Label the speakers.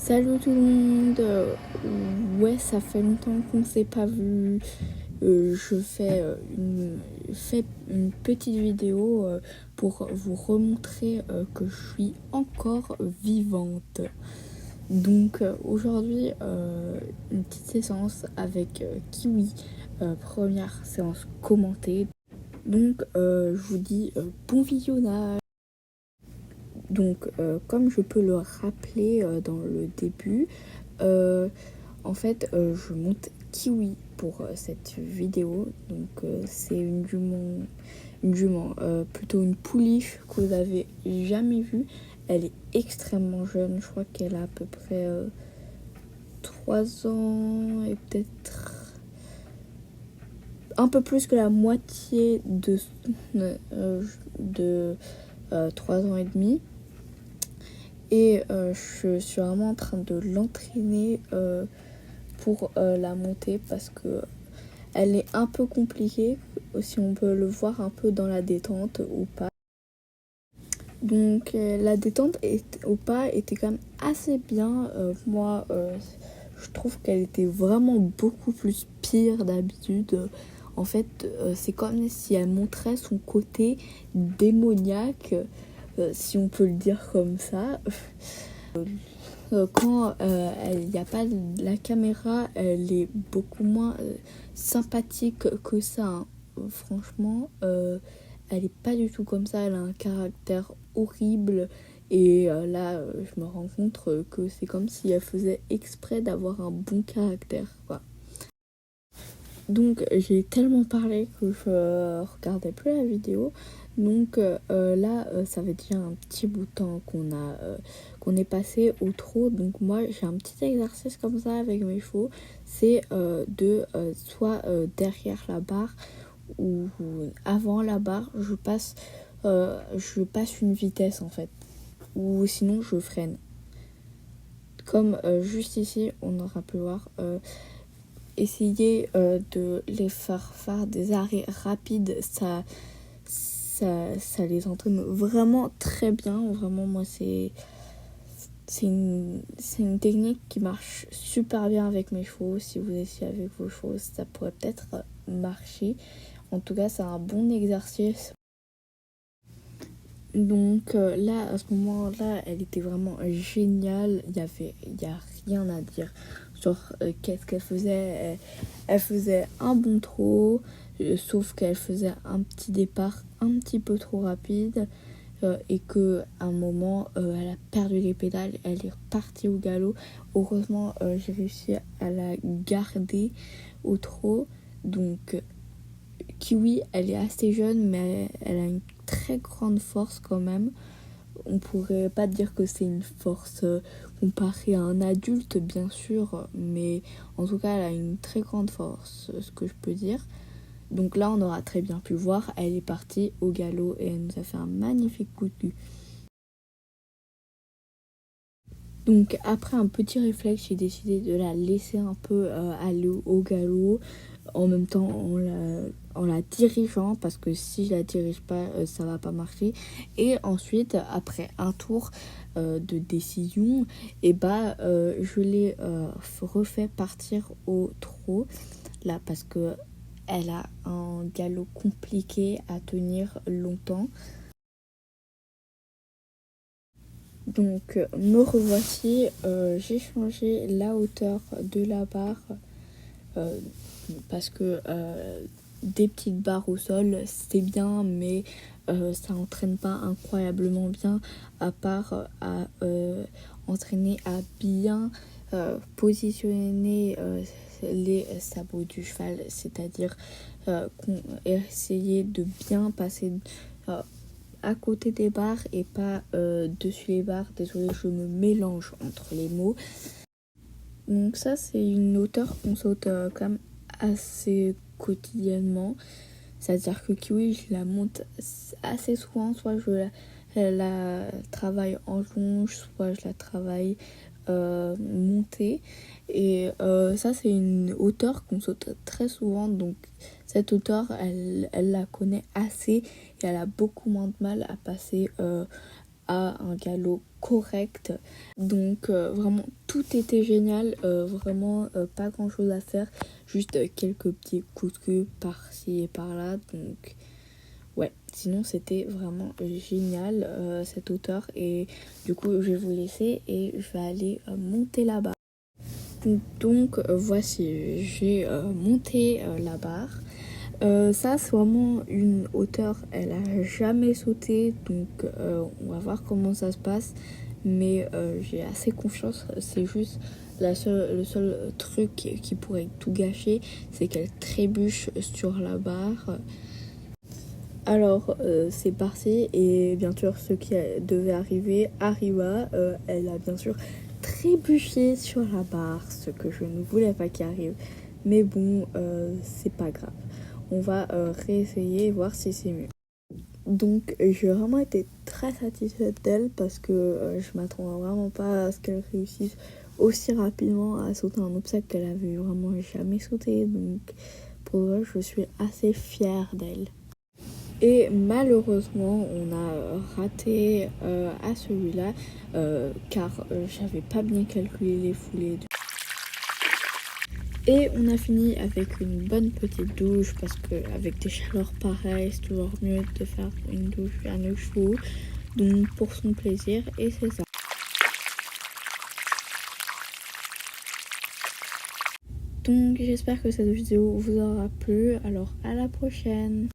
Speaker 1: Salut tout le monde, ouais ça fait longtemps qu'on s'est pas vu. Je fais une petite vidéo pour vous remontrer que je suis encore vivante. Donc aujourd'hui une petite séance avec Kiwi, première séance commentée. Donc je vous dis bon visionnage. Donc, comme je peux le rappeler dans le début, en fait, je monte Kiwi pour cette vidéo. Donc, c'est une jument, plutôt une pouliche que vous avez jamais vue. Elle est extrêmement jeune, je crois qu'elle a à peu près 3 ans et peut-être un peu plus que la moitié de 3 ans et demi. Et je suis vraiment en train de l'entraîner pour la montée parce que elle est un peu compliquée, si on peut le voir un peu dans la détente ou pas. Donc la détente ou pas était quand même assez bien. Moi, je trouve qu'elle était vraiment beaucoup plus pire d'habitude. En fait, c'est comme si elle montrait son côté démoniaque, si on peut le dire comme ça. Quand il n'y a pas la caméra, elle est beaucoup moins sympathique que ça, hein. Franchement, elle est pas du tout comme ça. Elle a un caractère horrible. Et là, je me rends compte que c'est comme si elle faisait exprès d'avoir un bon caractère, quoi. Donc j'ai tellement parlé que je regardais plus la vidéo. Donc là, ça fait déjà un petit bout de temps qu'on est passé au trot. Donc moi, j'ai un petit exercice comme ça avec mes chevaux. C'est de soit derrière la barre ou avant la barre, je passe une vitesse en fait. Ou sinon, je freine. Comme juste ici, on aura pu voir. Essayer de les faire des arrêts rapides, ça les entraîne vraiment très bien. Vraiment, moi, c'est une technique qui marche super bien avec mes chevaux. Si vous essayez avec vos chevaux, ça pourrait peut-être marcher. En tout cas, c'est un bon exercice. Donc là, à ce moment-là, elle était vraiment géniale. Il y a rien à dire sur qu'est-ce qu'elle faisait. Elle faisait un bon trot, sauf qu'elle faisait un petit départ un petit peu trop rapide et que à un moment, elle a perdu les pédales. Elle est repartie au galop. Heureusement, j'ai réussi à la garder au trot. Donc Kiwi, elle est assez jeune, mais elle a une très grande force quand même. On pourrait pas dire que c'est une force comparée à un adulte, bien sûr, mais en tout cas, elle a une très grande force, ce que je peux dire. Donc là, on aura très bien pu voir, elle est partie au galop et elle nous a fait un magnifique coup de cul. Donc après un petit réflexe, j'ai décidé de la laisser un peu aller au galop, en même temps en la dirigeant, parce que si je la dirige pas, ça va pas marcher. Et ensuite, après un tour de décision, et je l'ai refait partir au trot, là, parce que elle a un galop compliqué à tenir longtemps. Donc me revoici, j'ai changé la hauteur de la barre euh, parce que des petites barres au sol c'est bien, mais ça entraîne pas incroyablement bien, à part à entraîner à bien positionner les sabots du cheval, c'est-à-dire essayer de bien passer à côté des barres et pas dessus les barres. Désolée, je me mélange entre les mots. Donc ça, c'est une hauteur qu'on saute quand même assez quotidiennement. C'est-à-dire que Kiwi, je la monte assez souvent. Soit la travaille en longe, soit je la travaille montée. Et ça, c'est une hauteur qu'on saute très souvent. Donc cette hauteur, elle la connaît assez et elle a beaucoup moins de mal à passer à un galop correct. Donc vraiment tout était génial, vraiment pas grand chose à faire, juste quelques petits coups de queue par-ci et par-là, donc ouais, sinon c'était vraiment génial cette hauteur, et du coup je vais vous laisser et je vais aller monter là-bas. Donc voici, j'ai monté la barre. Ça c'est vraiment une hauteur, elle a jamais sauté, donc on va voir comment ça se passe, mais j'ai assez confiance. C'est juste le seul truc qui pourrait tout gâcher, c'est qu'elle trébuche sur la barre. Alors c'est parti, et bien sûr ce qui devait arriver arriva. Elle a bien sûr trébuché sur la barre, ce que je ne voulais pas qu'il arrive, mais bon, c'est pas grave, on va réessayer et voir si c'est mieux. Donc j'ai vraiment été très satisfaite d'elle, parce que je m'attendais vraiment pas à ce qu'elle réussisse aussi rapidement à sauter un obstacle qu'elle avait vraiment jamais sauté, donc pour vrai je suis assez fière d'elle. Et malheureusement, on a raté à celui-là, car j'avais pas bien calculé les foulées. Et on a fini avec une bonne petite douche, parce qu'avec des chaleurs pareilles, c'est toujours mieux de faire une douche à eau chaude, donc pour son plaisir, et c'est ça. Donc j'espère que cette vidéo vous aura plu, alors à la prochaine.